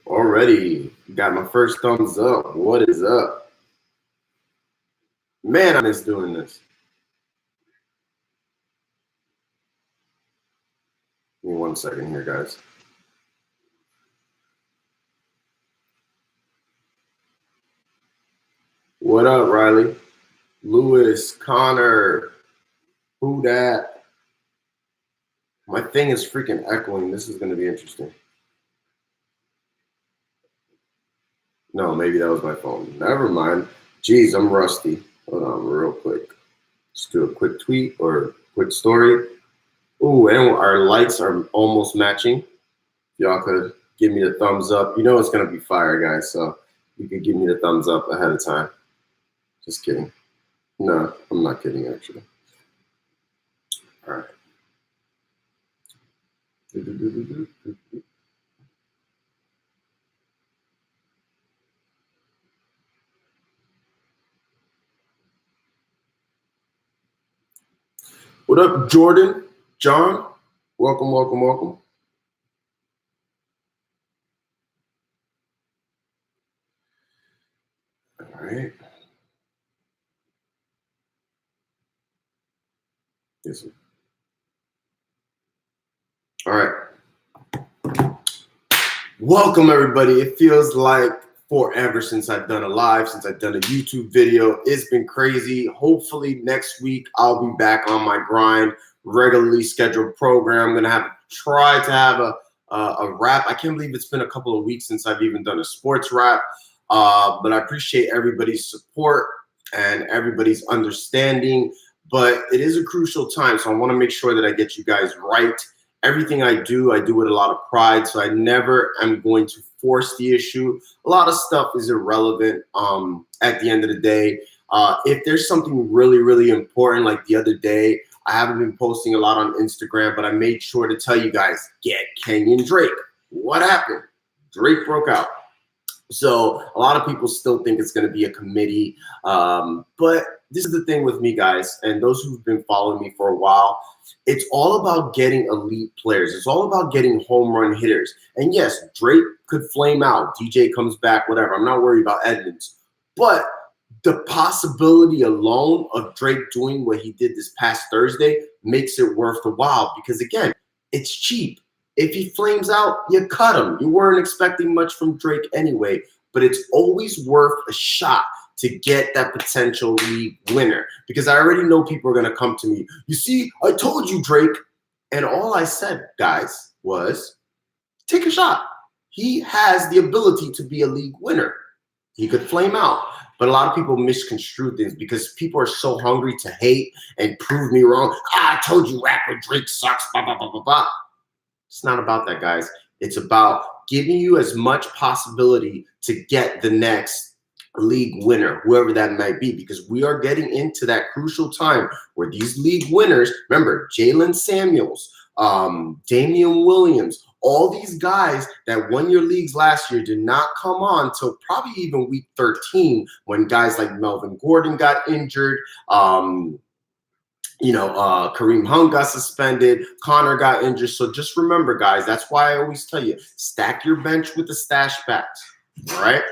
Already got my first thumbs up. What is up? Man, I miss doing this. Give me 1 second here, guys. What up, Riley? Lewis, Connor, who dat? My thing is freaking echoing. This is going to be interesting. No, maybe that was my phone. Never mind. Jeez, I'm rusty. Hold on real quick. Let's do a quick tweet or quick story. Ooh, and our lights are almost matching. Y'all could give me the thumbs up. You know it's going to be fire, guys, so you could give me the thumbs up ahead of time. Just kidding. No, I'm not kidding, actually. All right. What up, Jordan? John? Welcome, welcome, welcome. All right. Yes. All right. Welcome, everybody. It feels like forever since I've done a live, since I've done a YouTube video. It's been crazy. Hopefully next week I'll be back on my grind, regularly scheduled program. I'm gonna try to have a rap. I can't believe it's been a couple of weeks since I've even done a sports rap. But I appreciate everybody's support and everybody's understanding. But it is a crucial time, so I want to make sure that I get you guys right. Everything I do with a lot of pride, so I never am going to force the issue. A lot of stuff is irrelevant at the end of the day. If there's something really, really important, like the other day, I haven't been posting a lot on Instagram, but I made sure to tell you guys, get Kenyon Drake. What happened? Drake broke out. So a lot of people still think it's going to be a committee. But this is the thing with me, guys, and those who've been following me for a while, it's all about getting elite players. It's all about getting home run hitters. And yes, Drake could flame out. DJ comes back, whatever. I'm not worried about Edmonds. But the possibility alone of Drake doing what he did this past Thursday makes it worth the while because, again, it's cheap. If he flames out, you cut him. You weren't expecting much from Drake anyway, but it's always worth a shot to get that potential league winner because I already know people are going to come to me. You see, I told you, Drake. And all I said, guys, was take a shot. He has the ability to be a league winner. He could flame out. But a lot of people misconstrue things because people are so hungry to hate and prove me wrong. I told you rapper Drake sucks, blah, blah, blah, blah, blah. It's not about that, guys. It's about giving you as much possibility to get the next league winner, whoever that might be, because we are getting into that crucial time where these league winners, remember, Jalen Samuels, Damian Williams, all these guys that won your leagues last year did not come on till probably even week 13 when guys like Melvin Gordon got injured. Kareem Hunt got suspended. Connor got injured. So just remember, guys, that's why I always tell you, stack your bench with the stash backs. All right.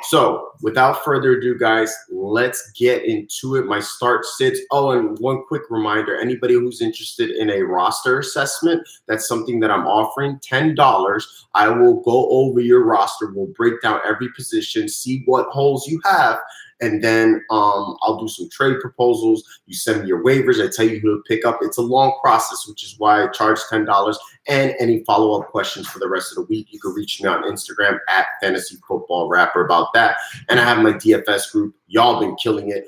So without further ado, guys, let's get into it. My start sits. Oh, and one quick reminder, anybody who's interested in a roster assessment, that's something that I'm offering, $10. I will go over your roster. We'll break down every position, see what holes you have. And then I'll do some trade proposals. You send me your waivers. I tell you who to pick up. It's a long process, which is why I charge $10. And any follow-up questions for the rest of the week, you can reach me on Instagram at fantasyfootballrapper about that. And I have my DFS group. Y'all been killing it.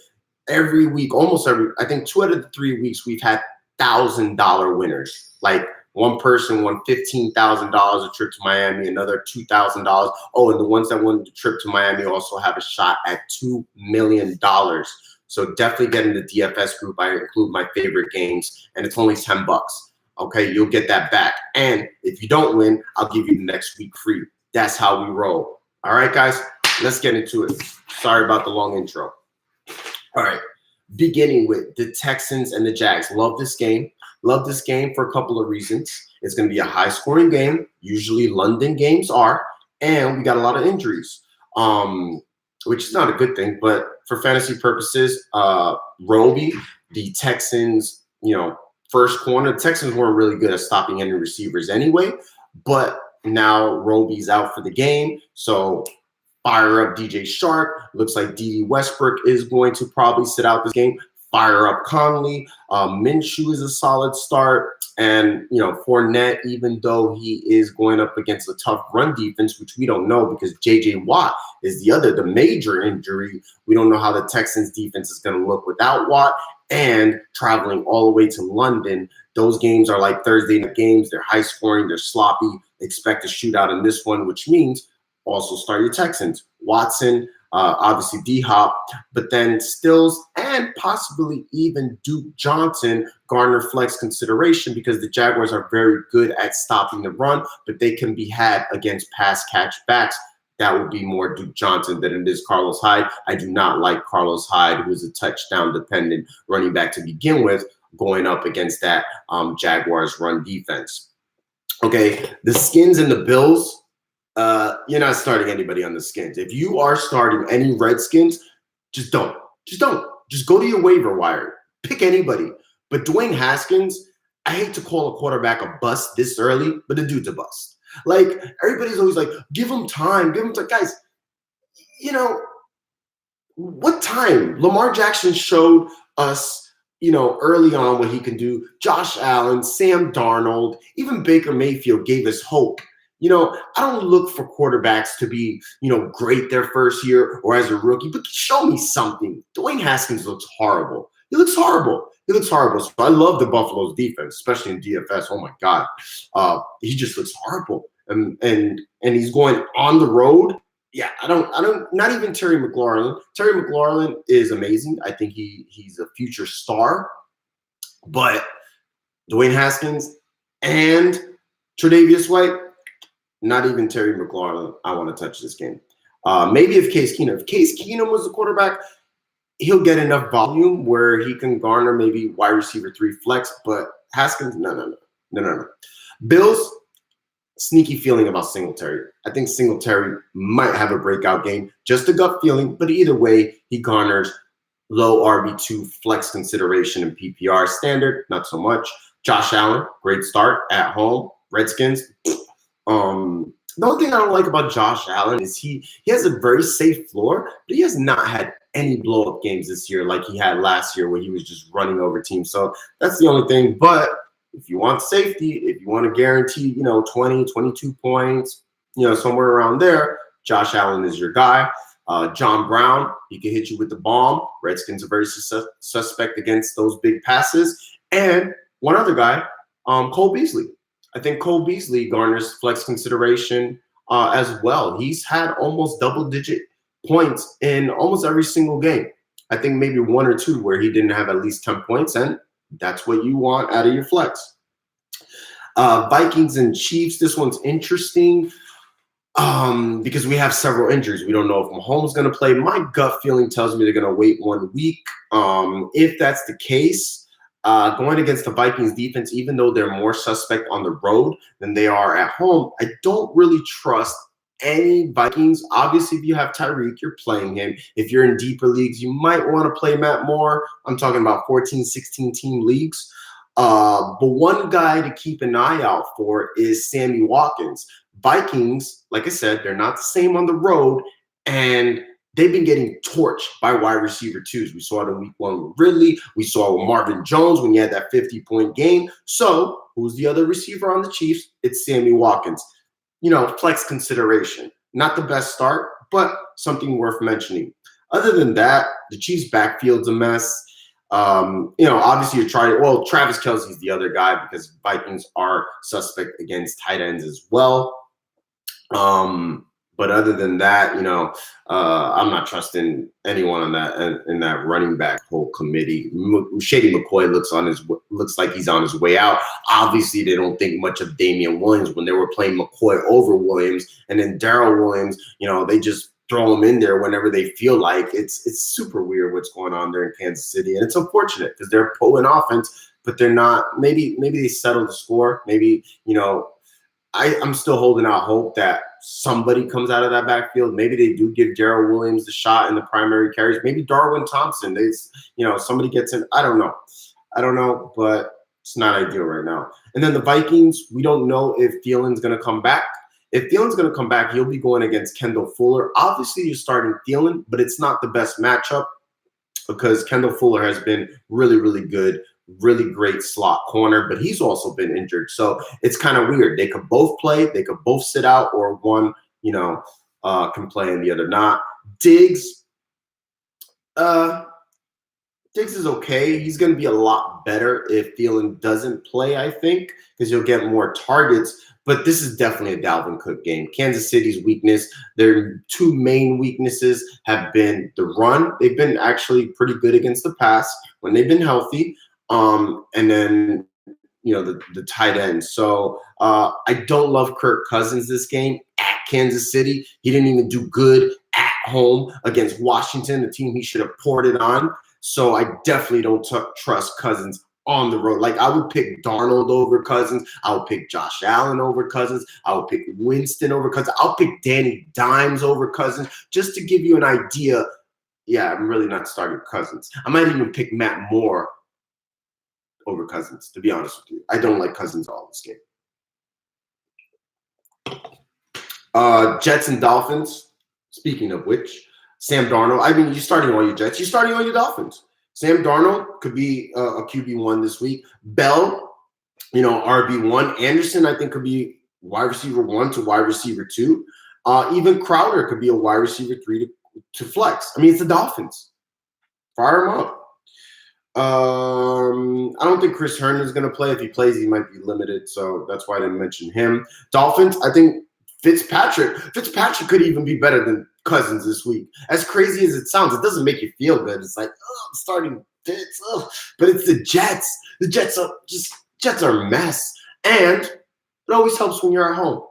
Every week, almost every, I think 2 out of the 3 weeks, we've had $1,000 winners. Like, one person won $15,000 a trip to Miami, another $2,000. Oh, and the ones that won the trip to Miami also have a shot at $2 million. So definitely get in the DFS group. I include my favorite games, and it's only $10. Okay, you'll get that back. And if you don't win, I'll give you the next week free. That's how we roll. All right, guys, let's get into it. Sorry about the long intro. All right, beginning with the Texans and the Jags. Love this game. Love this game for a couple of reasons. It's going to be a high-scoring game. Usually London games are. and we got a lot of injuries, which is not a good thing. But for fantasy purposes, Roby, the Texans, first corner. The Texans weren't really good at stopping any receivers anyway, but now Roby's out for the game, so fire up DJ Shark. Looks like D.D. Westbrook is going to probably sit out this game. Fire up Conley. Minshew is a solid start. And, Fournette, even though he is going up against a tough run defense, which we don't know because J.J. Watt is the major injury. We don't know how the Texans defense is going to look without Watt and traveling all the way to London. Those games are like Thursday night games. They're high scoring. They're sloppy. Expect a shootout in this one, which means also start your Texans. Watson, obviously D-Hop, but then Stills and possibly even Duke Johnson garner flex consideration because the Jaguars are very good at stopping the run, but they can be had against pass catch backs. That would be more Duke Johnson than it is Carlos Hyde. I do not like Carlos Hyde, who is a touchdown-dependent running back to begin with, going up against that Jaguars run defense. Okay, the Skins and the Bills. You're not starting anybody on the Skins. If you are starting any Redskins, just don't. Just go to your waiver wire. Pick anybody. But Dwayne Haskins, I hate to call a quarterback a bust this early, but the dude's a bust. Like, everybody's always like, give him time. Guys, what time? Lamar Jackson showed us, early on what he can do. Josh Allen, Sam Darnold, even Baker Mayfield gave us hope. I don't look for quarterbacks to be, great their first year or as a rookie, but show me something. Dwayne Haskins looks horrible. He looks horrible. So I love the Buffalo's defense, especially in DFS. Oh my God. He just looks horrible. And he's going on the road. Yeah, I don't, not even Terry McLaurin. Terry McLaurin is amazing. I think he's a future star, but Dwayne Haskins and Tre'Davious White, not even Terry McLaurin, I want to touch this game. Maybe if Case Keenum was the quarterback, he'll get enough volume where he can garner maybe wide receiver 3 flex, but Haskins, no. Bills, sneaky feeling about Singletary. I think Singletary might have a breakout game, just a gut feeling, but either way, he garners low RB2 flex consideration in PPR. Standard, not so much. Josh Allen, great start at home. Redskins, the only thing I don't like about Josh Allen is he has a very safe floor, but he has not had any blow-up games this year like he had last year where he was just running over teams. So that's the only thing. But if you want safety, if you want to guarantee, 20, 22 points, somewhere around there, Josh Allen is your guy. John Brown, he can hit you with the bomb. Redskins are very suspect against those big passes. And one other guy, Cole Beasley. I think Cole Beasley garners flex consideration as well. He's had almost double-digit points in almost every single game. I think maybe 1 or 2 where he didn't have at least 10 points, and that's what you want out of your flex. Vikings and Chiefs, this one's interesting because we have several injuries. We don't know if Mahomes is going to play. My gut feeling tells me they're going to wait 1 week. If that's the case, going against the Vikings defense, even though they're more suspect on the road than they are at home, I don't really trust any Vikings. Obviously, if you have Tyreek, you're playing him. If you're in deeper leagues, you might want to play Matt Moore. I'm talking about 14, 16 team leagues. But one guy to keep an eye out for is Sammy Watkins. Vikings, like I said, they're not the same on the road, and they've been getting torched by wide receiver 2s. We saw it in week 1 with Ridley. We saw it with Marvin Jones when he had that 50-point game. So who's the other receiver on the Chiefs? It's Sammy Watkins. Flex consideration. Not the best start, but something worth mentioning. Other than that, the Chiefs' backfield's a mess. Obviously you're trying. Well, Travis Kelce's the other guy because Vikings are suspect against tight ends as well. But other than that, I'm not trusting anyone on that in that running back whole committee. Shady McCoy looks like he's on his way out. Obviously, they don't think much of Damian Williams when they were playing McCoy over Williams, and then Darrell Williams. They just throw him in there whenever they feel like. It's super weird what's going on there in Kansas City, and it's unfortunate because they're pulling offense, but they're not. Maybe they settle the score. Maybe I'm still holding out hope that somebody comes out of that backfield. Maybe they do give Gerald Williams the shot in the primary carries. Maybe Darwin Thompson. Somebody gets in. I don't know, but it's not ideal right now. And then the Vikings, we don't know if Thielen's going to come back. If Thielen's going to come back, he'll be going against Kendall Fuller. Obviously, you're starting Thielen, but it's not the best matchup because Kendall Fuller has been really, really good, really great slot corner, but he's also been injured. So it's kind of weird. They could both play. They could both sit out, or one, can play and the other not. Diggs is okay. He's going to be a lot better if Thielen doesn't play, I think, because he'll get more targets. But this is definitely a Dalvin Cook game. Kansas City's weakness, their two main weaknesses have been the run. They've been actually pretty good against the pass when they've been healthy. And then, the tight end. So I don't love Kirk Cousins this game at Kansas City. He didn't even do good at home against Washington, the team he should have poured it on. So I definitely don't trust Cousins on the road. Like, I would pick Darnold over Cousins. I would pick Josh Allen over Cousins. I would pick Winston over Cousins. I'll pick Danny Dimes over Cousins, just to give you an idea. Yeah, I'm really not starting Cousins. I might even pick Matt Moore over Cousins, to be honest with you. I don't like Cousins all this game. Jets and Dolphins. Speaking of which, Sam Darnold. I mean, you're starting all your Jets. You're starting all your Dolphins. Sam Darnold could be a QB1 this week. Bell, RB1. Anderson, I think, could be wide receiver 1 to wide receiver 2. Even Crowder could be a wide receiver 3 to flex. I mean, it's the Dolphins. Fire them up. I don't think Chris Herndon is going to play. If he plays, he might be limited, so that's why I didn't mention him. Dolphins, I think Fitzpatrick could even be better than Cousins this week. As crazy as it sounds, it doesn't make you feel good. It's like, I'm starting Fitz, but it's the Jets. The Jets are a mess, and it always helps when you're at home.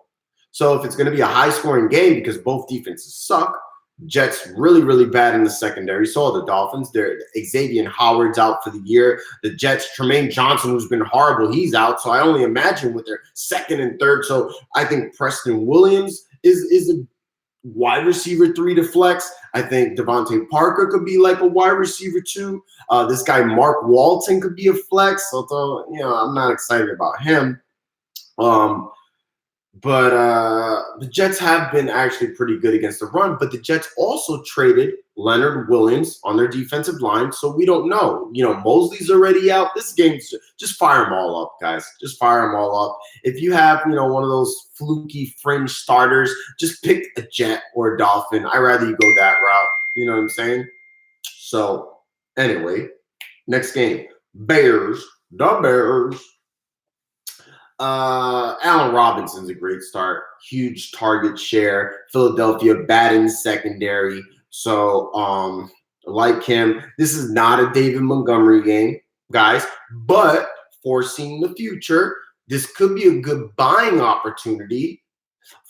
So if it's going to be a high-scoring game because both defenses suck, Jets really, really bad in the secondary. So are the Dolphins. Xavier Howard's out for the year. The Jets, Tremaine Johnson, who's been horrible, he's out. So I only imagine with their second and third. So I think Preston Williams is a wide receiver 3 to flex. I think Devontae Parker could be like a wide receiver 2. This guy Mark Walton could be a flex, although I'm not excited about him. But the Jets have been actually pretty good against the run, but the Jets also traded Leonard Williams on their defensive line, so we don't know. Mosley's already out. This game's just fire them all up, guys. Just fire them all up. If you have, one of those fluky fringe starters, just pick a Jet or a Dolphin. I'd rather you go that route. You know what I'm saying? So, anyway, next game. The Bears. Allen Robinson's a great start. Huge target share. Philadelphia bad in the secondary. So, like him. This is not a David Montgomery game, guys. But foreseeing the future, this could be a good buying opportunity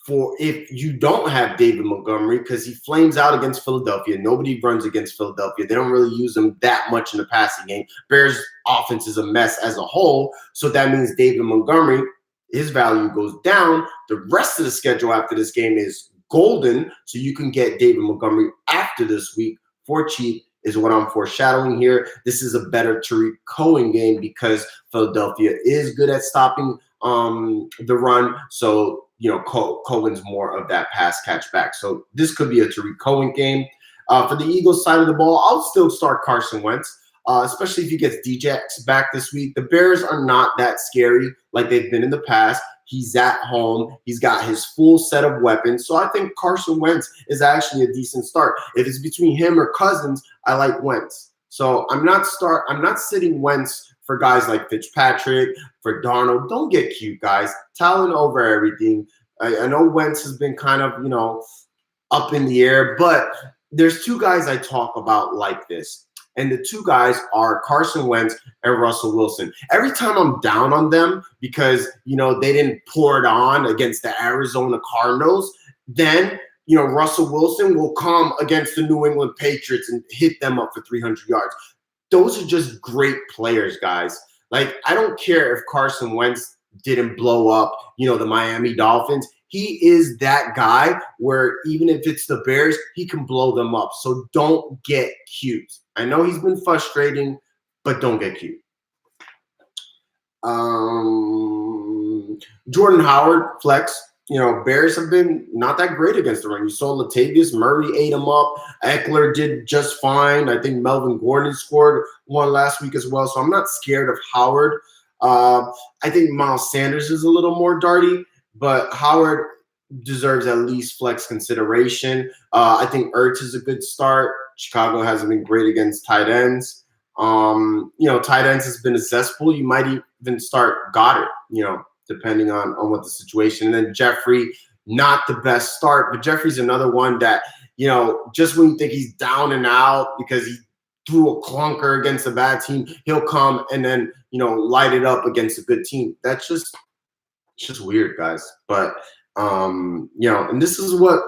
for if you don't have David Montgomery, because he flames out against Philadelphia. Nobody runs against Philadelphia. They don't really use him that much in the passing game. Bears offense is a mess as a whole. So that means David Montgomery, his value goes down. The rest of the schedule after this game is golden. So you can get David Montgomery after this week for cheap is what I'm foreshadowing here. This is a better Tariq Cohen game because Philadelphia is good at stopping the run. So, Cohen's more of that pass catch back. So this could be a Tariq Cohen game. For the Eagles side of the ball, I'll still start Carson Wentz, especially if he gets Djax back this week. The Bears are not that scary like they've been in the past. He's at home. He's got his full set of weapons. So I think Carson Wentz is actually a decent start. If it's between him or Cousins, I like Wentz. So I'm not sitting Wentz for guys like Fitzpatrick, for Darnold. Don't get cute, guys. Talent over everything. I know Wentz has been kind of, up in the air, but there's two guys I talk about like this. And the two guys are Carson Wentz and Russell Wilson. Every time I'm down on them because, they didn't pour it on against the Arizona Cardinals, then, Russell Wilson will come against the New England Patriots and hit them up for 300 yards. Those are just great players, guys. Like, I don't care if Carson Wentz didn't blow up, the Miami Dolphins. He is that guy where even if it's the Bears, he can blow them up. So don't get cute. I know he's been frustrating, but don't get cute. Jordan Howard, flex. Bears have been not that great against the run. You saw Latavius Murray ate him up. Eckler did just fine. I think Melvin Gordon scored one last week as well. So I'm not scared of Howard. I think Miles Sanders is a little more darty, but Howard deserves at least flex consideration. I think Ertz is a good start. Chicago hasn't been great against tight ends. Tight ends has been a cesspool. You might even start Goddard, depending on what the situation. And then Jeffrey, not the best start, but Jeffrey's another one that, just when you think he's down and out because he threw a clunker against a bad team, he'll come and then, light it up against a good team. It's just weird, guys. But, and this is why,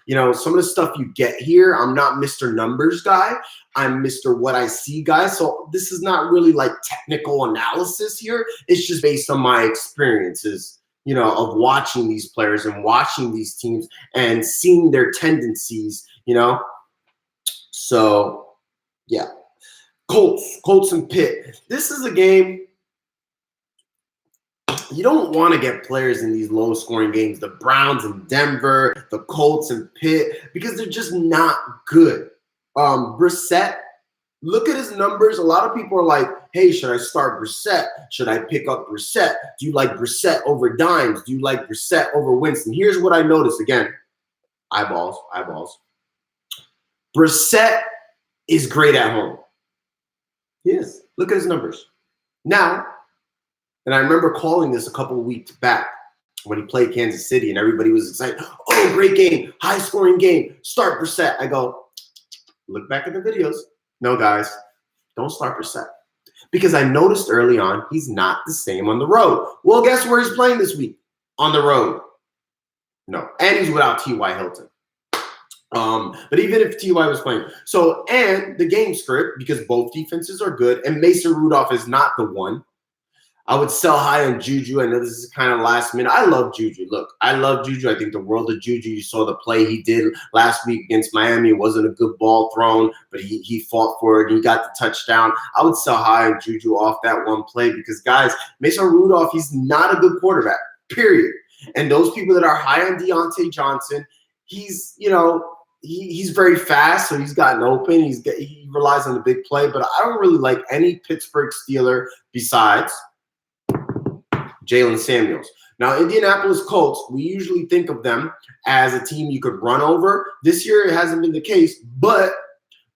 some of the stuff you get here, I'm not Mr. Numbers guy. I'm Mr. What I See guy. So this is not really like technical analysis here. It's just based on my experiences, of watching these players and watching these teams and seeing their tendencies, So, yeah. Colts and Pitt. This is a game. You don't want to get players in these low-scoring games, the Browns and Denver, the Colts and Pitt, because they're just not good. Brissett, look at his numbers. A lot of people are like, hey, should I start Brissett? Should I pick up Brissett? Do you like Brissett over Dimes? Do you like Brissett over Winston? Here's what I noticed. Again, eyeballs. Brissett is great at home. He is. Look at his numbers. Now, and I remember calling this a couple of weeks back when he played Kansas City and everybody was excited. Oh, great game, high-scoring game, start Brissett. I go, look back at the videos. No, guys, don't start Brissett. Because I noticed early on he's not the same on the road. Well, guess where he's playing this week? On the road. No, and he's without T.Y. Hilton. But even if T.Y. was playing. So, and the game script, because both defenses are good, and Mason Rudolph is not the one. I would sell high on Juju. I know this is kind of last minute. I love Juju. Look, I love Juju. I think the world of Juju. You saw the play he did last week against Miami. It wasn't a good ball thrown, but he fought for it. He got the touchdown. I would sell high on Juju off that one play because, guys, Mason Rudolph, he's not a good quarterback, period. And those people that are high on Deontay Johnson, he's very fast, so he's gotten open. He relies on the big play, but I don't really like any Pittsburgh Steeler besides Jalen Samuels. Now, Indianapolis Colts, we usually think of them as a team you could run over. This year, it hasn't been the case, but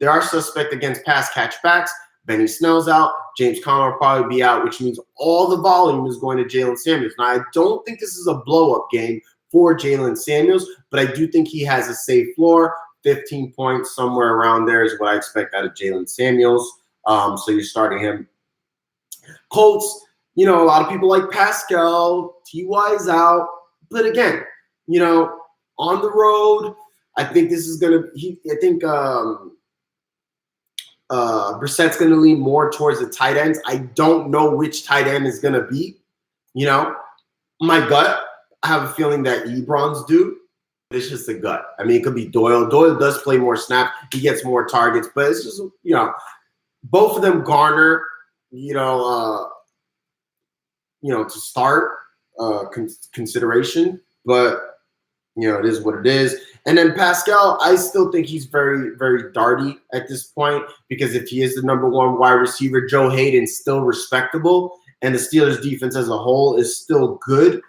they are suspect against pass catchbacks. Benny Snell's out. James Conner will probably be out, which means all the volume is going to Jalen Samuels. Now, I don't think this is a blow-up game for Jalen Samuels, but I do think he has a safe floor. 15 points, somewhere around there is what I expect out of Jalen Samuels. So you're starting him. Colts, a lot of people like Pascal. T.Y.'s out. But again, on the road, I think this is going to – I think Brissett's going to lean more towards the tight ends. I don't know which tight end is going to be. My gut, I have a feeling that Ebron's due. It's just a gut. I mean, it could be Doyle. Doyle does play more snaps. He gets more targets. But it's just, both of them garner, to start consideration, but it is what it is. And then Pascal, I still think he's very, very darty at this point because if he is the number one wide receiver, Joe Hayden's still respectable, and the Steelers' defense as a whole is still good.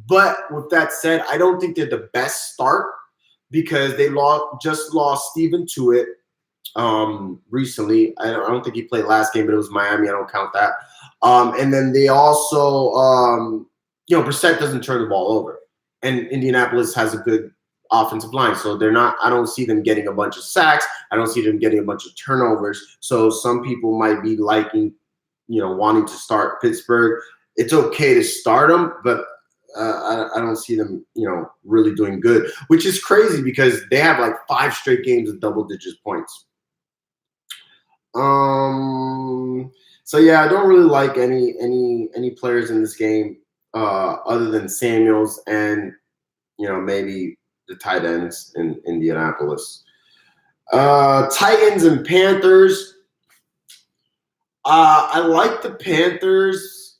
But with that said, I don't think they're the best start because they just lost Stephen Tuitt recently. I don't think he played last game, but it was Miami. I don't count that. And then they also, Brissett doesn't turn the ball over. And Indianapolis has a good offensive line. So I don't see them getting a bunch of sacks. I don't see them getting a bunch of turnovers. So some people might be liking, wanting to start Pittsburgh. It's okay to start them, but I don't see them, really doing good, which is crazy because they have like 5 straight games of double-digit points. So yeah, I don't really like any players in this game other than Samuels and maybe the tight ends in Indianapolis. Titans and Panthers. I like the Panthers.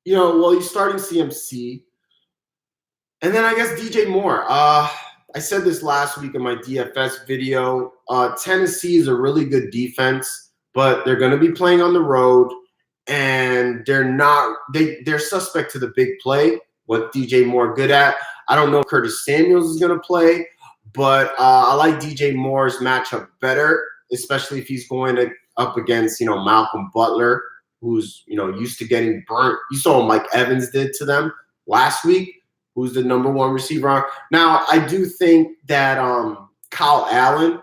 You're starting CMC. And then I guess DJ Moore. I said this last week in my DFS video. Tennessee is a really good defense, but they're going to be playing on the road, and they're suspect to the big play. What DJ Moore good at? I don't know if Curtis Samuels is going to play, but I like DJ Moore's matchup better, especially if he's going up against Malcolm Butler, who's used to getting burnt. You saw what Mike Evans did to them last week, who's the number one receiver. Now, I do think that Kyle Allen,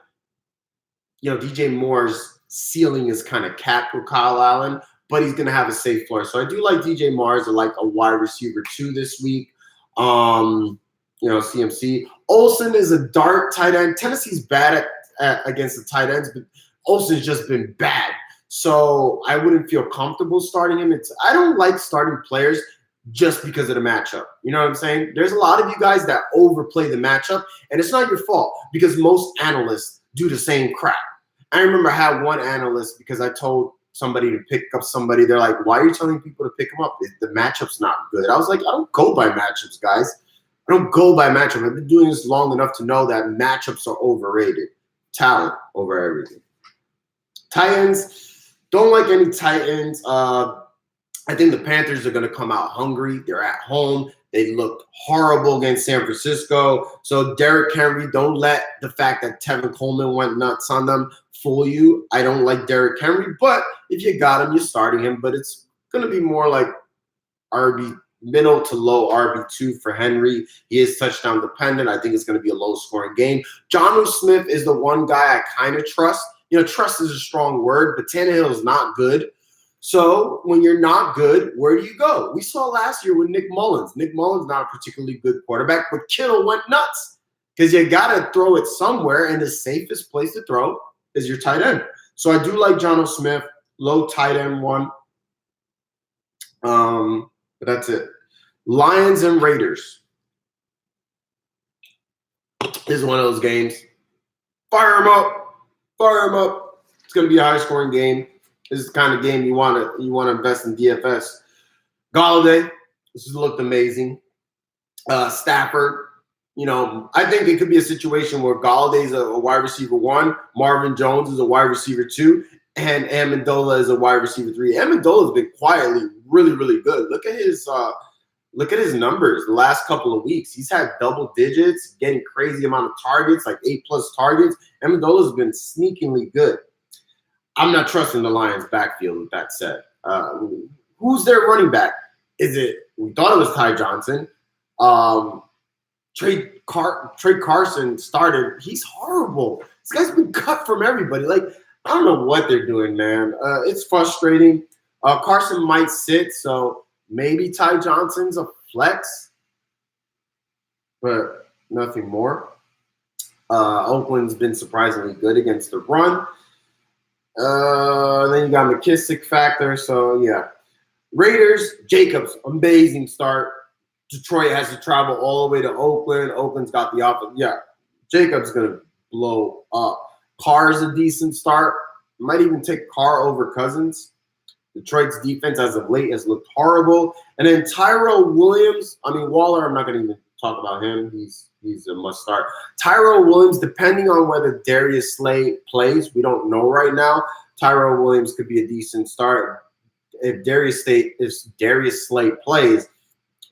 DJ Moore's ceiling is kind of capped with Kyle Allen, but he's going to have a safe floor. So I do like DJ Moore as like a wide receiver 2 this week. CMC. Olsen is a dart tight end. Tennessee's bad against the tight ends, but Olsen's just been bad. So I wouldn't feel comfortable starting him. I don't like starting players just because of the matchup. You know what I'm saying? There's a lot of you guys that overplay the matchup, and it's not your fault because most analysts do the same crap. I remember I had one analyst because I told somebody to pick up somebody. They're like, why are you telling people to pick them up? The matchup's not good. I was like, I don't go by matchups, guys. I don't go by matchup. I've been doing this long enough to know that matchups are overrated. Talent over everything. Titans, don't like any Titans. I think the Panthers are going to come out hungry. They're at home. They looked horrible against San Francisco. So Derrick Henry, don't let the fact that Tevin Coleman went nuts on them fool you. I don't like Derrick Henry, but if you got him, you're starting him. But it's going to be more like middle to low RB2 for Henry. He is touchdown dependent. I think it's going to be a low-scoring game. Jonnu Smith is the one guy I kind of trust. Trust is a strong word, but Tannehill is not good. So when you're not good, where do you go? We saw last year with Nick Mullins. Nick Mullins not a particularly good quarterback, but Kittle went nuts because you got to throw it somewhere, and the safest place to throw is your tight end. So I do like Jonnu Smith, low tight end 1. But that's it. Lions and Raiders. This is one of those games. Fire them up. Fire them up. It's going to be a high-scoring game. This is the kind of game you want to invest in DFS. Galladay, this has looked amazing. Stafford, I think it could be a situation where Galladay is a wide receiver 1, Marvin Jones is a wide receiver 2, and Amendola is a wide receiver 3. Amendola has been quietly really, really good. Look at his numbers the last couple of weeks. He's had double digits, getting crazy amount of targets, like 8+ targets. Amendola has been sneakingly good. I'm not trusting the Lions backfield with that said. Who's their running back? We thought it was Ty Johnson. Trey Carson started. He's horrible. This guy's been cut from everybody. Like, I don't know what they're doing, man. It's frustrating. Carson might sit, so maybe Ty Johnson's a flex, but nothing more. Oakland's been surprisingly good against the run. Then you got McKissick factor. So, yeah. Raiders, Jacobs, amazing start. Detroit has to travel all the way to Oakland. Oakland's got the offense. Yeah, Jacobs going to blow up. Carr's a decent start. Might even take Carr over Cousins. Detroit's defense as of late has looked horrible. And then Tyrell Williams, Waller, I'm not going to even talk about him. He's a must start. Tyrell Williams, depending on whether Darius Slay plays, we don't know right now. Tyrell Williams could be a decent start. If Darius Slay plays,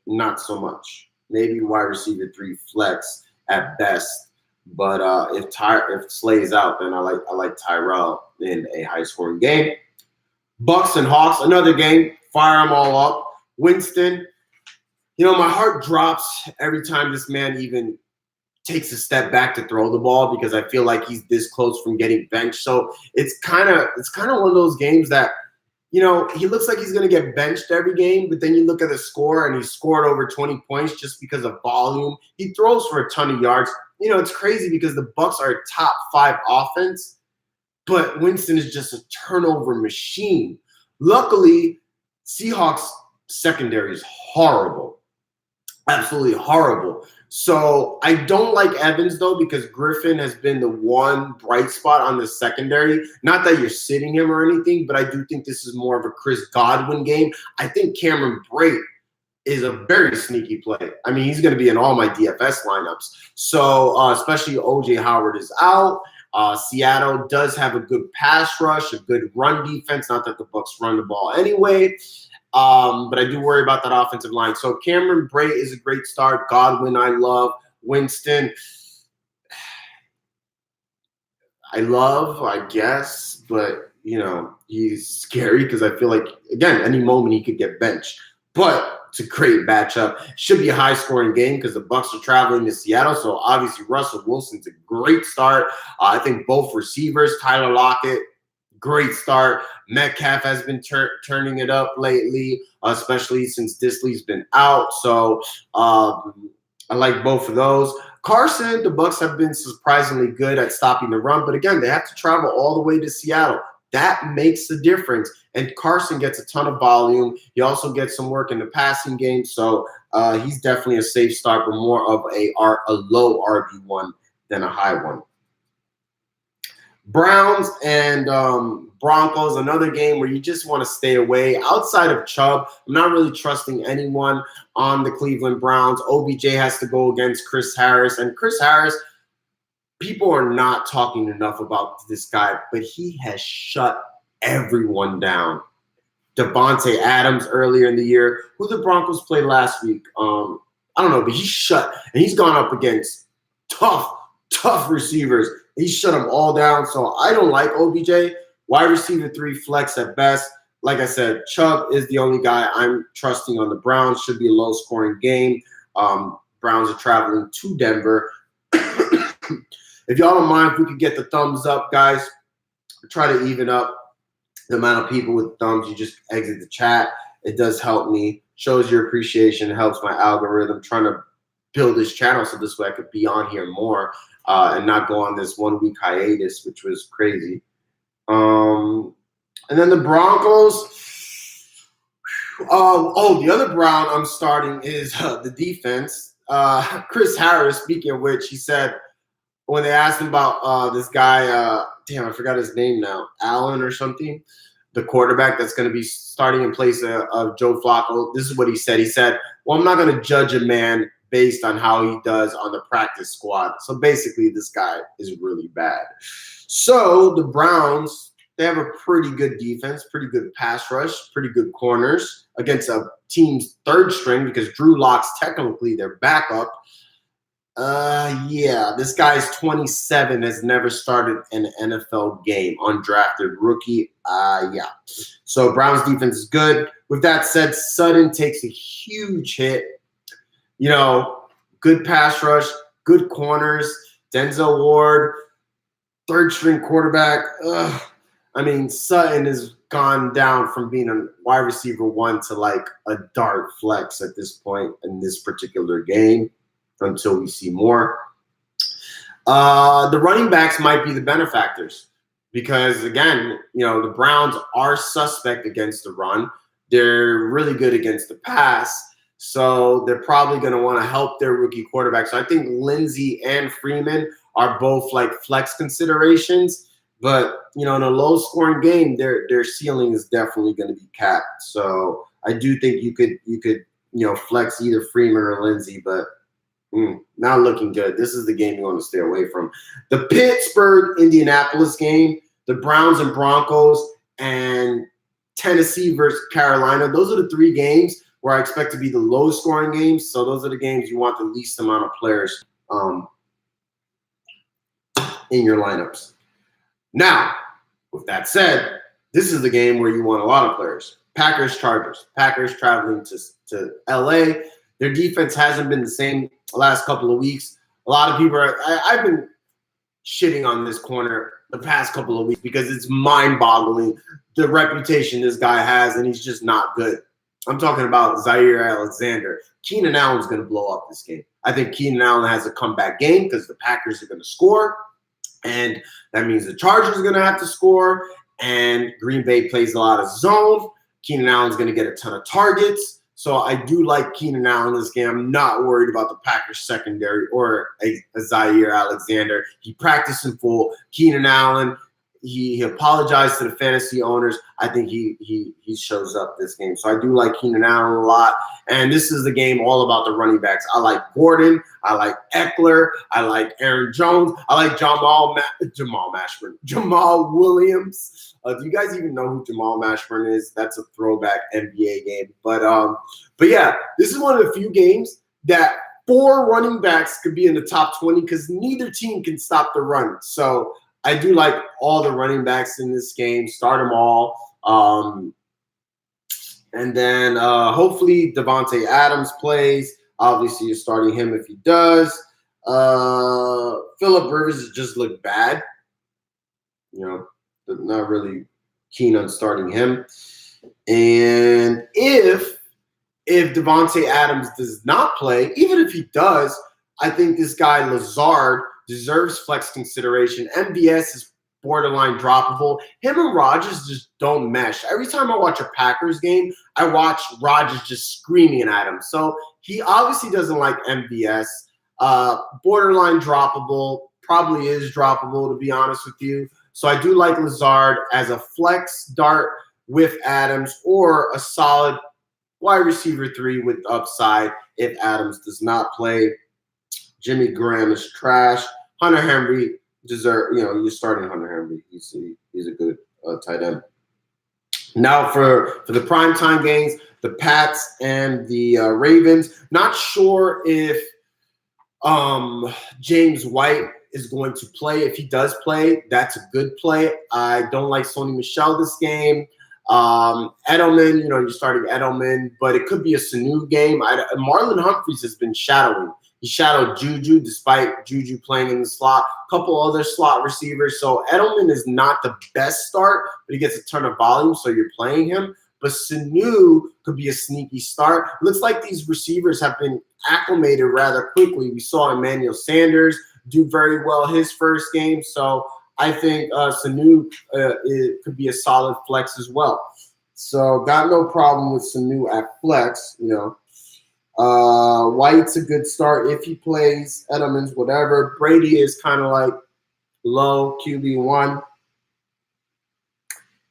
not so much. Maybe wide receiver 3 flex at best. But if Slay's out, then I like Tyrell in a high scoring game. Bucks and Hawks, another game. Fire them all up. Winston, my heart drops every time this man even takes a step back to throw the ball because I feel like he's this close from getting benched. So it's kind of one of those games that, he looks like he's going to get benched every game, but then you look at the score and he scored over 20 points just because of volume. He throws for a ton of yards. It's crazy because the Bucks are a top 5 offense, but Winston is just a turnover machine. Luckily, Seahawks secondary is horrible. Absolutely horrible. So I don't like Evans, though, because Griffin has been the one bright spot on the secondary. Not that you're sitting him or anything, but I do think this is more of a Chris Godwin game. I think Cameron Brate is a very sneaky play. I mean, he's going to be in all my DFS lineups. So especially O.J. Howard is out. Seattle does have a good pass rush, a good run defense. Not that the Bucs run the ball anyway. But I do worry about that offensive line. So Cameron Brate is a great start. Godwin, I love. Winston, I love, I guess. But, you know, he's scary because I feel like, again, any moment he could get benched. But it's a great matchup. Should be a high-scoring game because the Bucs are traveling to Seattle. So, obviously, Russell Wilson's a great start. I think both receivers, Tyler Lockett, great start. Metcalf has been turning it up lately, especially since Disley's been out. So I like both of those. Carson, the Bucs have been surprisingly good at stopping the run. But again, they have to travel all the way to Seattle. That makes the difference. And Carson gets a ton of volume. He also gets some work in the passing game. So he's definitely a safe start, but more of a low RB1 than a high one. Browns and Broncos, another game where you just want to stay away. Outside of Chubb, I'm not really trusting anyone on the Cleveland Browns. OBJ has to go against Chris Harris. And Chris Harris, people are not talking enough about this guy, but he has shut everyone down. Devontae Adams earlier in the year, who the Broncos played last week. I don't know, but he's shut. And he's gone up against tough receivers. He shut them all down. So I don't like OBJ. Wide receiver 3 flex at best. Like I said, Chubb is the only guy I'm trusting on the Browns. Should be a low-scoring game. Browns are traveling to Denver. If y'all don't mind, if we could get the thumbs up, guys. Try to even up the amount of people with thumbs. You just exit the chat. It does help me. Shows your appreciation. It helps my algorithm. Trying to build this channel so this way I could be on here more and not go on this 1 week hiatus, which was crazy. And then the Broncos. The other Brown I'm starting is the defense. Chris Harris, speaking of which, he said when they asked him about this guy, I forgot his name now, Allen or something, the quarterback that's going to be starting in place of Joe Flacco. This is what he said. He said, well, I'm not going to judge a man based on how he does on the practice squad. So basically, this guy is really bad. So the Browns, they have a pretty good defense, pretty good pass rush, pretty good corners against a team's third string because Drew Lock's technically their backup. This guy's 27, has never started an NFL game, undrafted rookie. So Browns defense is good. With that said, Sutton takes a huge hit. You know, good pass rush, good corners, Denzel Ward, third string quarterback. I mean, Sutton has gone down from being a wide receiver 1 to like a dart flex at this point in this particular game until we see more. The running backs might be the benefactors because, again, you know, the Browns are suspect against the run. They're really good against the pass. So they're probably going to want to help their rookie quarterback. So I think Lindsey and Freeman are both like flex considerations. But, you know, in a low-scoring game, their ceiling is definitely going to be capped. So I do think you could flex either Freeman or Lindsey, but not looking good. This is the game you want to stay away from. The Pittsburgh-Indianapolis game, the Browns and Broncos, and Tennessee versus Carolina. Those are the 3 games where I expect to be the low-scoring games. So those are the games you want the least amount of players in your lineups. Now, with that said, this is the game where you want a lot of players. Packers-Chargers. Packers traveling to L.A. Their defense hasn't been the same the last couple of weeks. A lot of people I've been shitting on this corner the past couple of weeks because it's mind-boggling the reputation this guy has, and he's just not good. I'm talking about Zaire Alexander. Keenan Allen's going to blow up this game. I think Keenan Allen has a comeback game because the Packers are going to score, and that means the Chargers are going to have to score, and Green Bay plays a lot of zone. Keenan Allen's going to get a ton of targets. So I do like Keenan Allen this game. I'm not worried about the Packers secondary or a Zaire Alexander. He practiced in full. Keenan Allen, he apologized to the fantasy owners. I think he shows up this game. So I do like Keenan Allen a lot. And this is the game all about the running backs. I like Gordon. I like Eckler. I like Aaron Jones. I like Jamal Mashburn. Jamal Williams. Do you guys even know who Jamal Mashburn is? That's a throwback NBA game. But yeah, this is one of the few games that 4 running backs could be in the top 20 because neither team can stop the run. So I do like all the running backs in this game. Start them all. And then hopefully Devontae Adams plays. Obviously, you're starting him if he does. Phillip Rivers just looked bad. You know, not really keen on starting him. And if Devontae Adams does not play, even if he does, I think this guy Lazard deserves flex consideration. MVS is borderline droppable. Him and Rodgers just don't mesh. Every time I watch a Packers game, I watch Rodgers just screaming at him. So he obviously doesn't like MVS. Borderline droppable, probably is droppable to be honest with you. So I do like Lazard as a flex dart with Adams or a solid wide receiver 3 with upside if Adams does not play. Jimmy Graham is trash. Hunter Henry you're starting Hunter Henry. He's a good tight end. Now for the primetime games, the Pats and the Ravens. Not sure if James White is going to play. If he does play, that's a good play. I don't like Sony Michel this game. Edelman, you're starting Edelman, but it could be a Sanu game. Marlon Humphreys has been shadowing. He shadowed Juju despite Juju playing in the slot. A couple other slot receivers. So Edelman is not the best start, but he gets a ton of volume, so you're playing him. But Sanu could be a sneaky start. Looks like these receivers have been acclimated rather quickly. We saw Emmanuel Sanders do very well his first game. So I think Sanu could be a solid flex as well. So got no problem with Sanu at flex, White's a good start if he plays. Edelman's whatever. Brady is kind of like low QB1.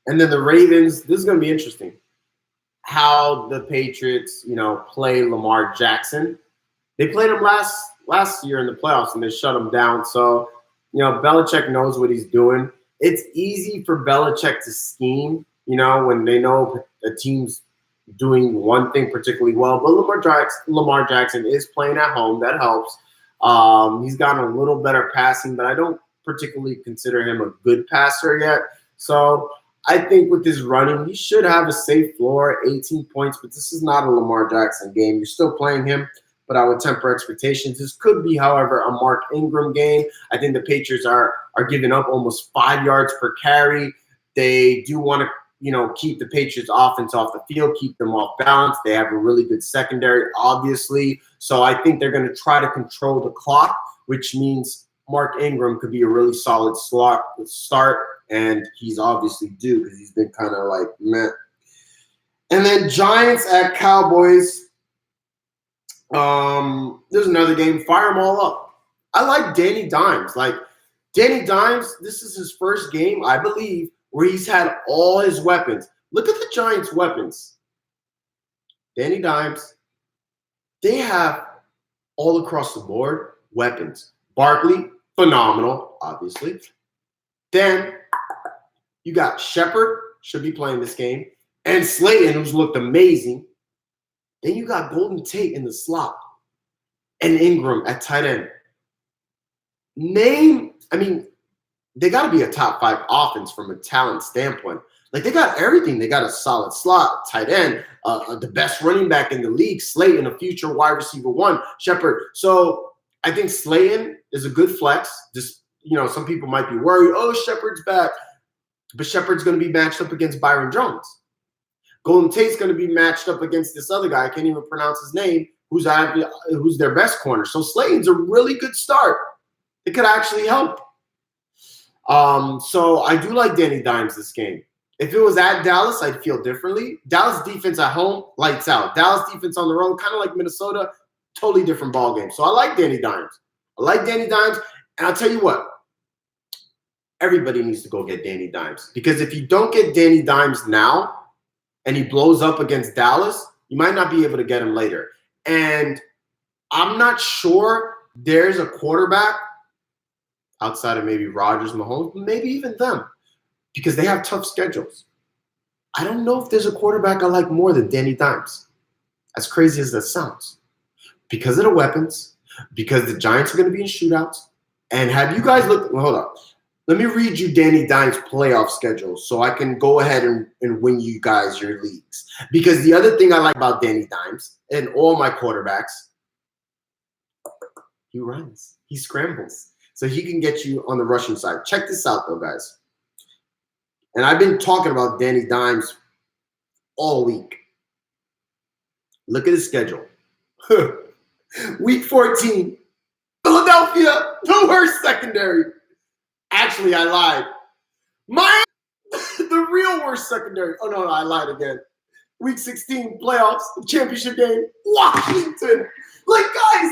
And then the Ravens, this is going to be interesting. How the Patriots, play Lamar Jackson. They played him last year in the playoffs and they shut him down. So, Belichick knows what he's doing. It's easy for Belichick to scheme, when they know a team's doing one thing particularly well. But Lamar Jackson is playing at home. That helps. He's gotten a little better passing, but I don't particularly consider him a good passer yet. So I think with his running, he should have a safe floor, 18 points. But this is not a Lamar Jackson game. You're still playing him, but I would temper expectations. This could be, however, a Mark Ingram game. I think the Patriots are giving up almost 5 yards per carry. They do want to keep the Patriots offense off the field, keep them off balance. They have a really good secondary, obviously. So I think they're going to try to control the clock, which means Mark Ingram could be a really solid start, and he's obviously due because he's been kind of like meh. And then Giants at Cowboys. There's another game. Fire them all up. I like Danny Dimes. Danny Dimes, this is his first game, I believe, where he's had all his weapons. Look at the Giants' weapons. Danny Dimes, they have all across the board weapons. Barkley, phenomenal, obviously. Then you got Shepard, should be playing this game, and Slayton, who's looked amazing. Then you got Golden Tate in the slot and Ingram at tight end. They got to be a top 5 offense from a talent standpoint. They got everything. They got a solid slot, tight end, the best running back in the league, Slayton, a future wide receiver 1, Shepard. So I think Slayton is a good flex. Just, some people might be worried, Shepard's back. But Shepard's going to be matched up against Byron Jones. Golden Tate's going to be matched up against this other guy. I can't even pronounce his name, who's their best corner. So Slayton's a really good start. It could actually help. So I do like Danny Dimes this game. If it was at Dallas, I'd feel differently. Dallas defense at home, lights out. Dallas defense on the road, kind of like Minnesota, totally different ball game. So I like Danny Dimes. And I'll tell you what, everybody needs to go get Danny Dimes. Because if you don't get Danny Dimes now and he blows up against Dallas, you might not be able to get him later. And I'm not sure there's a quarterback outside of maybe Rodgers, Mahomes, maybe even them, because they have tough schedules. I don't know if there's a quarterback I like more than Danny Dimes, as crazy as that sounds, because of the weapons, because the Giants are going to be in shootouts. And have you guys looked? Well, hold up. Let me read you Danny Dimes' playoff schedule so I can go ahead and win you guys your leagues. Because the other thing I like about Danny Dimes and all my quarterbacks, he runs, he scrambles. So he can get you on the rushing side. Check this out, though, guys. And I've been talking about Danny Dimes all week. Look at his schedule. Week 14, Philadelphia, the worst secondary. Actually, I lied. Miami, the real worst secondary. Oh, no, I lied again. Week 16, playoffs, championship game, Washington. Like, guys,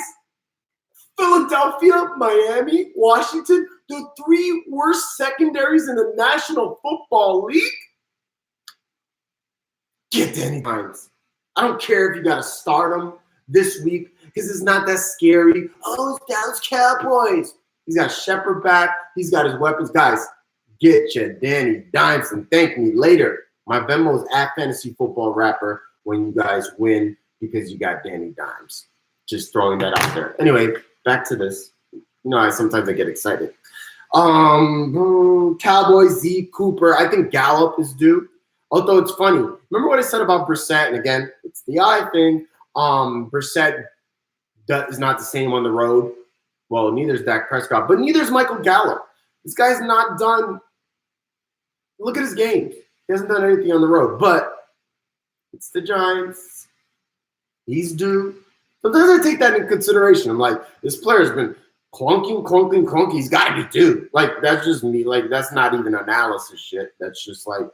Philadelphia, Miami, Washington, the three worst secondaries in the National Football League. Get Danny Dimes. I don't care if you got to start him this week because it's not that scary. Oh, it's Dallas Cowboys. He's got Shepard back. He's got his weapons. Guys, get your Danny Dimes and thank me later. My Venmo is at fantasyfootballrapper when you guys win because you got Danny Dimes. Just throwing that out there. Anyway, back to this. You know, sometimes I get excited. Cowboys, Zeke, Cooper. I think Gallup is due. Although it's funny. Remember what I said about Brissett? And again, it's the eye thing. Brissett is not the same on the road. Well, neither is Dak Prescott, but neither is Michael Gallup. This guy's not done. Look at his games. He hasn't done anything on the road, but it's the Giants. He's due. Sometimes I take that into consideration. I'm like, this player's been clunking. He's got to be due. Like, that's just me. Like, that's not even analysis shit. That's just like,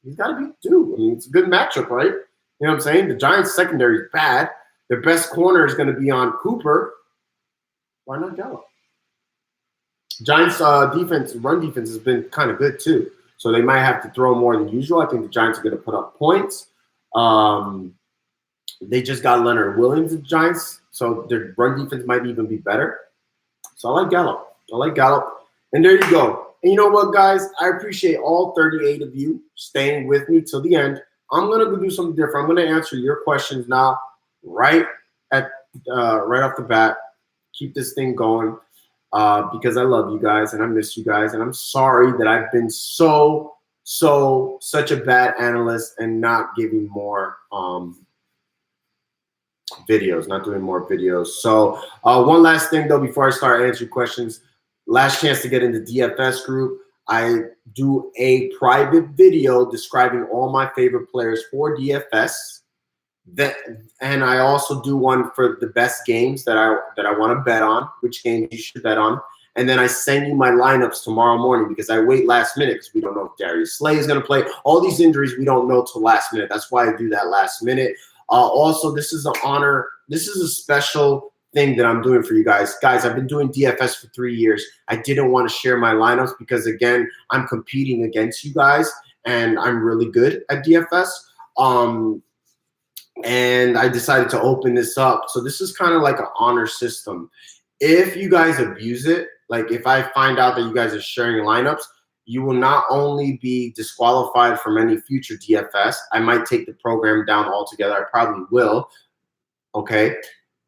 he's got to be due. I mean, it's a good matchup, right? You know what I'm saying? The Giants' secondary is bad. Their best corner is going to be on Cooper. Why not Gallup? Giants' run defense has been kind of good too. So they might have to throw more than usual. I think the Giants are going to put up points. They just got Leonard Williams, the Giants, so their run defense might even be better. So I like Gallup. And there you go. And you know what, guys? I appreciate all 38 of you staying with me till the end. I'm going to go do something different. I'm going to answer your questions now right off the bat. Keep this thing going because I love you guys and I miss you guys. And I'm sorry that I've been such a bad analyst and not giving more videos, not doing more videos. So one last thing, though, before I start answering questions, last chance to get in the DFS group. I do a private video describing all my favorite players for DFS. And I also do one for the best games that I want to bet on, which games you should bet on. And then I send you my lineups tomorrow morning because I wait last minute because we don't know if Darius Slay is going to play. All these injuries we don't know till last minute. That's why I do that last minute. Also, this is an honor. This is a special thing that I'm doing for you guys. Guys, I've been doing DFS for 3 years. I didn't want to share my lineups because, again, I'm competing against you guys, and I'm really good at DFS. And I decided to open this up. So this is kind of like an honor system. If you guys abuse it, like if I find out that you guys are sharing lineups, you will not only be disqualified from any future DFS. I might take the program down altogether. I probably will. Okay.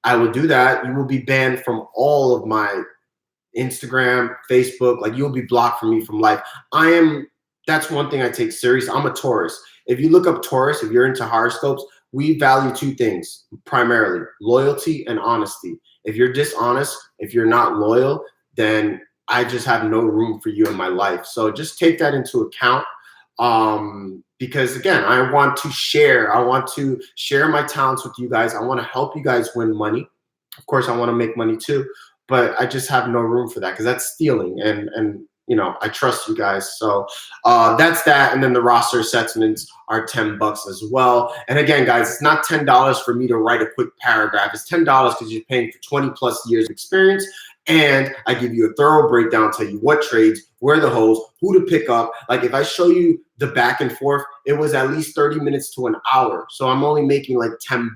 I will do that. You will be banned from all of my Instagram, Facebook. Like, you'll be blocked from me from life. That's one thing I take serious. I'm a Taurus. If you look up Taurus, if you're into horoscopes, we value two things primarily: loyalty and honesty. If you're dishonest, if you're not loyal, then I just have no room for you in my life. So just take that into account. Because again, I want to share my talents with you guys. I want to help you guys win money. Of course, I want to make money too, but I just have no room for that because that's stealing. And you know, I trust you guys. So that's that. And then the roster assessments are $10 as well. And again, guys, it's not $10 for me to write a quick paragraph. It's $10 because you're paying for 20 plus years of experience. And I give you a thorough breakdown, tell you what trades, where the holes, who to pick up. Like if I show you the back and forth, it was at least 30 minutes to an hour. So I'm only making like $10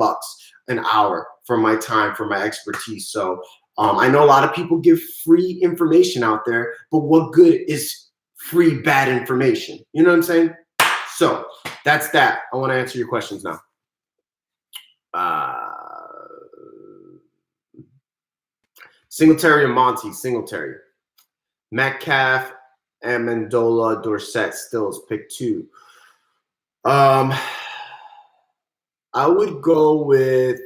an hour for my time, for my expertise. So I know a lot of people give free information out there, but what good is free bad information? You know what I'm saying? So that's that. I want to answer your questions now. Singletary or Monty? Singletary. Metcalf, Amendola, Dorsett, Stills, pick 2. I would go with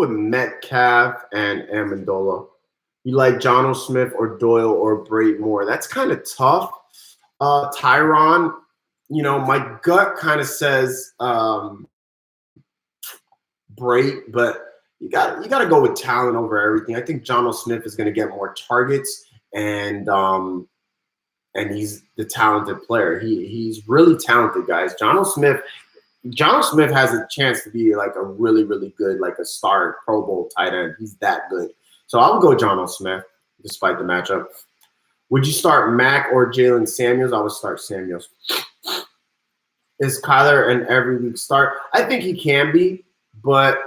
Metcalf and Amendola. You like Jonnu Smith or Doyle or Brate more? That's kind of tough. Tyron, you know, my gut kind of says Brate, but you got to go with talent over everything. I think Jonnu Smith is going to get more targets, and he's the talented player. He's really talented, guys. Jonnu Smith has a chance to be like a really, really good, like a star Pro Bowl tight end. He's that good. So I would go Jonnu Smith despite the matchup. Would you start Mac or Jalen Samuels? I would start Samuels. Is Kyler an every week start? I think he can be, but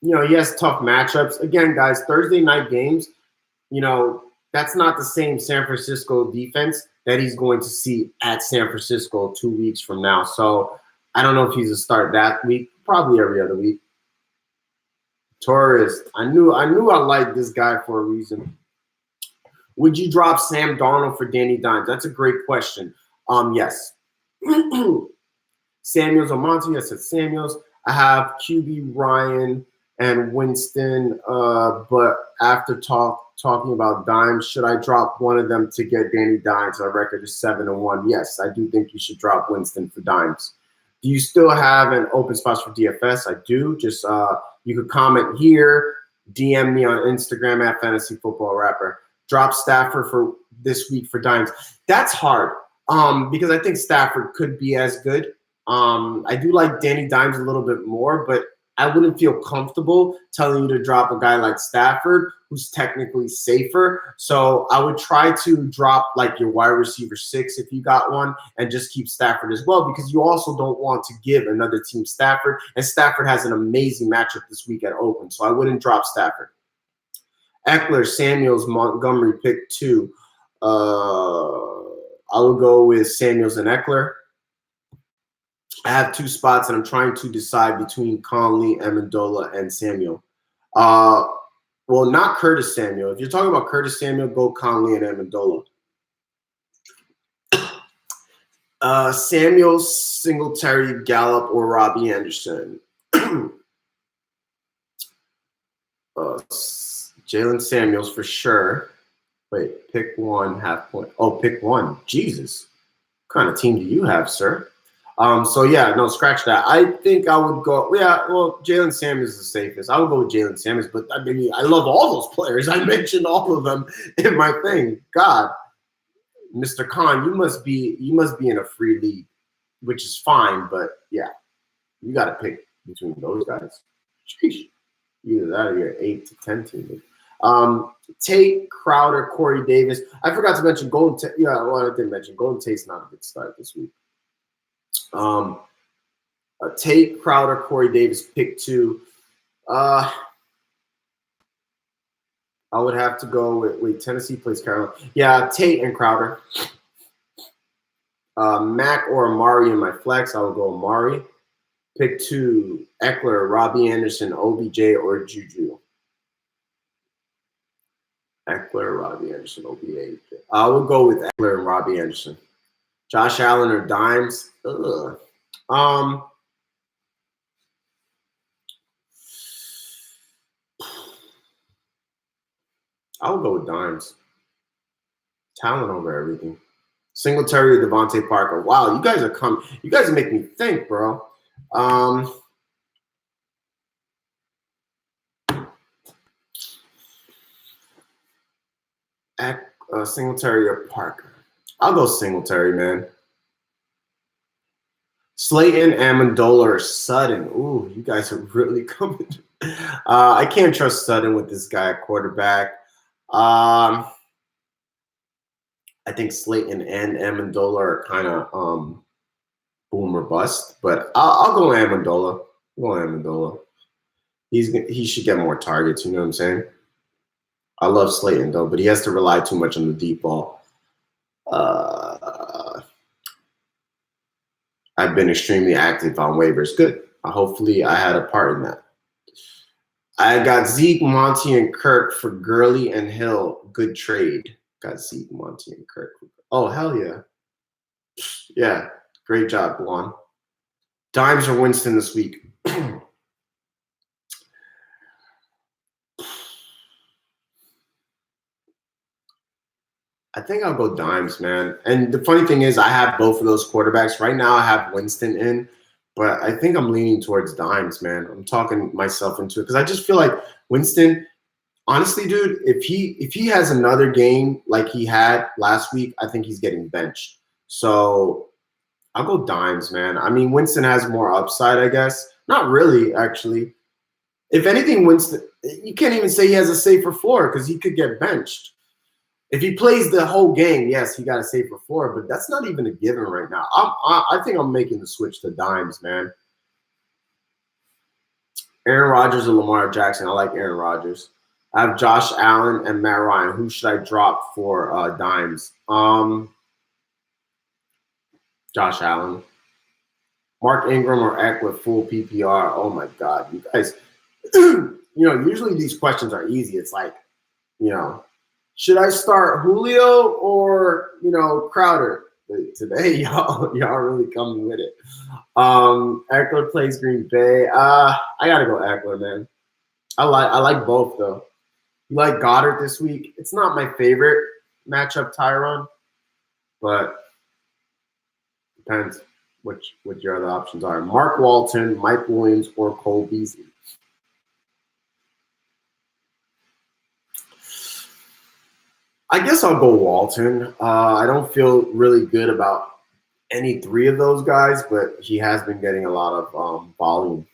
you know, he has tough matchups. Again, guys, Thursday night games, you know, that's not the same San Francisco defense that he's going to see at San Francisco 2 weeks from now. So I don't know if he's a start that week, probably every other week. Tourist, I knew I liked this guy for a reason. Would you drop Sam Darnold for Danny Dimes? That's a great question. Yes. Samuels or Monty? I said Samuels. I have QB Ryan and Winston, but after talking about Dimes, should I drop one of them to get Danny Dimes? Our record is 7-1. Yes, I do think you should drop Winston for Dimes. Do you still have an open spot for DFS? I do. Just you could comment here, DM me on Instagram at fantasyfootballrapper. Drop Stafford for this week for Dimes. That's hard because I think Stafford could be as good. I do like Danny Dimes a little bit more, but I wouldn't feel comfortable telling you to drop a guy like Stafford, who's technically safer. So I would try to drop like your wide receiver 6 if you got one, and just keep Stafford as well, because you also don't want to give another team Stafford. And Stafford has an amazing matchup this week at Oakland, so I wouldn't drop Stafford. Eckler, Samuels, Montgomery, pick 2. I would go with Samuels and Eckler. I have 2 spots, and I'm trying to decide between Conley, Amendola, and Samuel. Well, not Curtis Samuel. If you're talking about Curtis Samuel, go Conley and Amendola. Samuel, Singletary, Gallup, or Robbie Anderson. Jalen Samuels for sure. Wait, pick 1, half point. Oh, pick 1. Jesus. What kind of team do you have, sir? So yeah, no, scratch that. I think I would go. Yeah, well, Jalen Samuels is the safest. I would go with Jalen Samuels, but I mean, I love all those players. I mentioned all of them in my thing. God, Mr. Khan, you must be in a free league, which is fine. But yeah, you got to pick between those guys. Sheesh. Either that or your 8 to 10 team. Tate, Crowder, Corey Davis. I forgot to mention Golden Tate. Yeah, well, I didn't mention Golden Tate's not a good start this week. Tate, Crowder, Corey Davis, pick 2. I would have to go with Tennessee plays Carolina. Yeah, Tate and Crowder. Mac or Amari in my flex. I would go Amari. Pick 2, Eckler, Robbie Anderson, OBJ, or Juju. Eckler, Robbie Anderson, OBJ. I would go with Eckler and Robbie Anderson. Josh Allen or Dimes. Ugh. I would go with Dimes. Talent over everything. Singletary or Devontae Parker. Wow, you guys are making me think, bro. Singletary or Parker? I'll go Singletary, man. Slayton, Amendola, or Sutton? Ooh, you guys are really coming. I can't trust Sutton with this guy at quarterback. I think Slayton and Amendola are kind of boom or bust, but I'll go Amendola. He should get more targets. You know what I'm saying? I love Slayton though, but he has to rely too much on the deep ball. I've been extremely active on waivers. Good. Hopefully, I had a part in that. I got Zeke, Monty, and Kirk for Gurley and Hill. Good trade. Got Zeke, Monty, and Kirk. Oh, hell yeah. Yeah. Great job, Juan. Dimes or Winston this week? I think I'll go Dimes, man. And the funny thing is, I have both of those quarterbacks. Right now, I have Winston in, but I think I'm leaning towards Dimes, man. I'm talking myself into it because I just feel like Winston, honestly, dude, if he has another game like he had last week, I think he's getting benched. So I'll go Dimes, man. I mean, Winston has more upside, I guess. Not really, actually. If anything, Winston, you can't even say he has a safer floor because he could get benched. If he plays the whole game, yes, he got a safer floor, but that's not even a given right now. I think I'm making the switch to Dimes, man. Aaron Rodgers or Lamar Jackson? I like Aaron Rodgers. I have Josh Allen and Matt Ryan. Who should I drop for Dimes? Josh Allen. Mark Ingram or Eckler full PPR? Oh, my God. You guys, usually these questions are easy. It's like, should I start Julio or, Crowder? But today, y'all really coming with it. Eckler plays Green Bay. I got to go Eckler, man. I like both, though. You like Goddard this week? It's not my favorite matchup, Tyron, but depends what your other options are. Mark Walton, Mike Williams, or Cole Beasley. I guess I'll go Walton. I don't feel really good about any three of those guys, but he has been getting a lot of volume.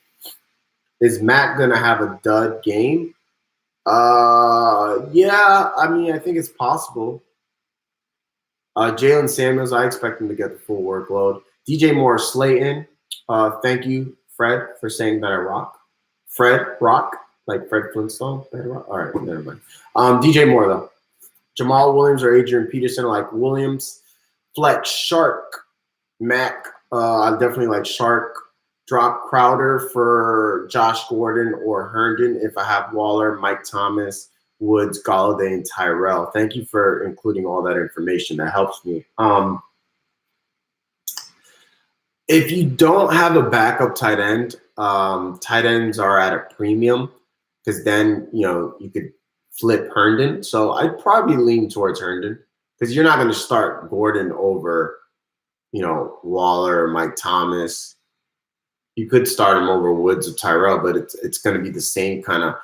Is Matt going to have a dud game? Yeah, I mean, I think it's possible. Jalen Samuels, I expect him to get the full workload. DJ Moore, Slayton. Thank you, Fred, for saying that I rock. Fred, rock, like Fred Flintstone. All right, never mind. DJ Moore, though. Jamal Williams or Adrian Peterson, like Williams. Flex, Shark, Mac. I definitely like Shark. Drop Crowder for Josh Gordon or Herndon if I have Waller, Mike Thomas, Woods, Galladay, and Tyrell. Thank you for including all that information. That helps me. If you don't have a backup tight end, tight ends are at a premium because then, you could flip Herndon. So I'd probably lean towards Herndon because you're not going to start Gordon over, Waller or Mike Thomas. You could start him over Woods or Tyrell, but it's going to be the same kind of,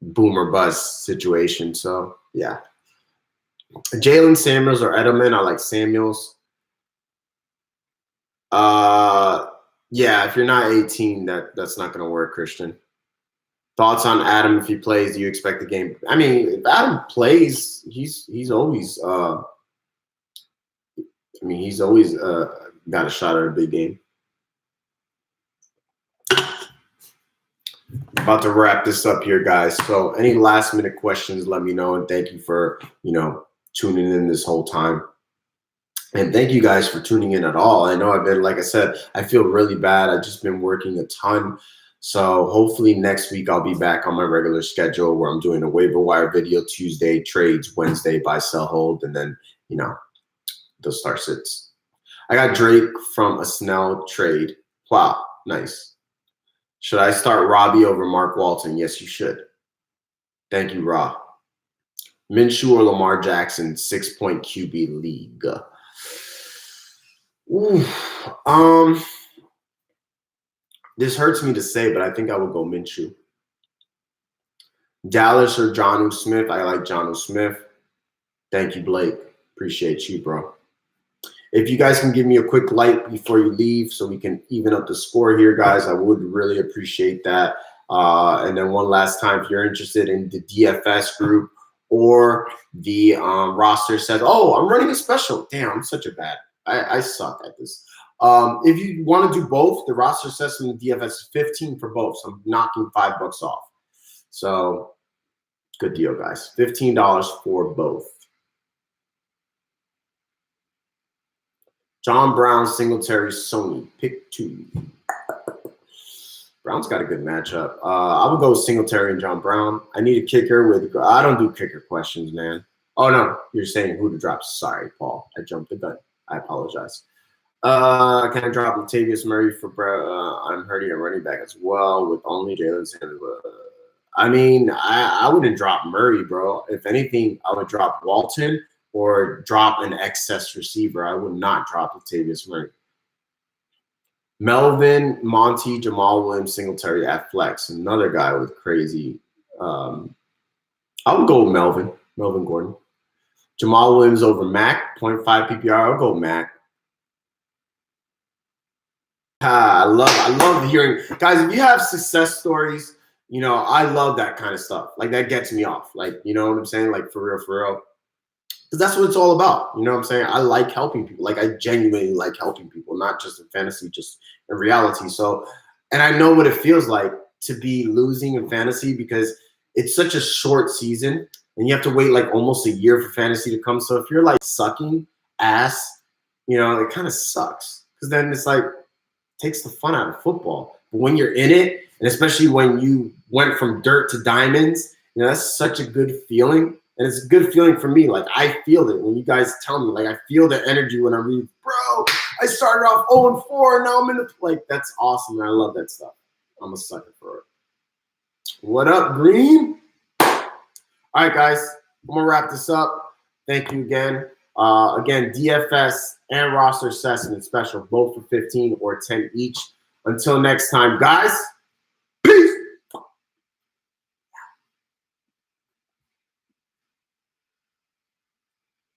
boom or bust situation. So, yeah. Jalen Samuels or Edelman, I like Samuels. Yeah, if you're not 18, that's not going to work, Christian. Thoughts on Adam if he plays? Do you expect the game? I mean, if Adam plays, he's always got a shot at a big game. About to wrap this up here, guys. So any last minute questions, let me know. And thank you for, tuning in this whole time. And thank you guys for tuning in at all. I know like I said, I feel really bad. I've just been working a ton. So hopefully next week I'll be back on my regular schedule where I'm doing a waiver wire video Tuesday, trades Wednesday, buy, sell, hold, and then, those start sits. I got Drake from a Snell trade. Wow, nice. Should I start Robbie over Mark Walton? Yes, you should. Thank you, Ra. Minshew or Lamar Jackson, 6-point QB league. Ooh, this hurts me to say, but I think I would go Minshew. Dallas or Jonnu Smith? I like Jonnu Smith. Thank you, Blake. Appreciate you, bro. If you guys can give me a quick like before you leave so we can even up the score here, guys, I would really appreciate that. And then one last time, if you're interested in the DFS group or the roster says, oh, I'm running a special. Damn, I'm such a bad. I suck at this. If you want to do both, the roster says and the DFS is 15 for both. So I'm knocking $5 off. So good deal, guys. $15 for both. John Brown, Singletary, Sony. Pick 2. Brown's got a good matchup. I would go with Singletary and John Brown. I need a kicker with – I don't do kicker questions, man. Oh, no. You're saying who to drop. Sorry, Paul. I jumped the gun. I apologize. Can I drop Latavius Murray for I'm hurting a running back as well with only Jalen Sanders? I mean, I wouldn't drop Murray, bro. If anything, I would drop Walton or drop an excess receiver. I would not drop Latavius Murray. Melvin, Monty, Jamal Williams, Singletary at flex. Another guy with crazy. I would go with Melvin Gordon. Jamal Williams over Mac, 0.5 PPR. I'll go Mac. I love hearing, guys, if you have success stories, you know, I love that kind of stuff. Like, that gets me off. Like, you know what I'm saying? Like, for real. Because that's what it's all about. You know what I'm saying? I like helping people. Like, I genuinely like helping people, not just in fantasy, just in reality. So, and I know what it feels like to be losing in fantasy because it's such a short season and you have to wait like almost a year for fantasy to come. So if you're like sucking ass, you know, it kind of sucks because then it's like, takes the fun out of football. But when you're in it, and especially when you went from dirt to diamonds, you know, that's such a good feeling. And it's a good feeling for me. Like, I feel it when you guys tell me. Like, I feel the energy when I read, bro, I started off 0-4, and now I'm in the, like, that's awesome. And I love that stuff. I'm a sucker for it. What up, Green? All right, guys. I'm going to wrap this up. Thank you again. Again, DFS and roster assessment special, both for 15 or 10 each. Until next time, guys.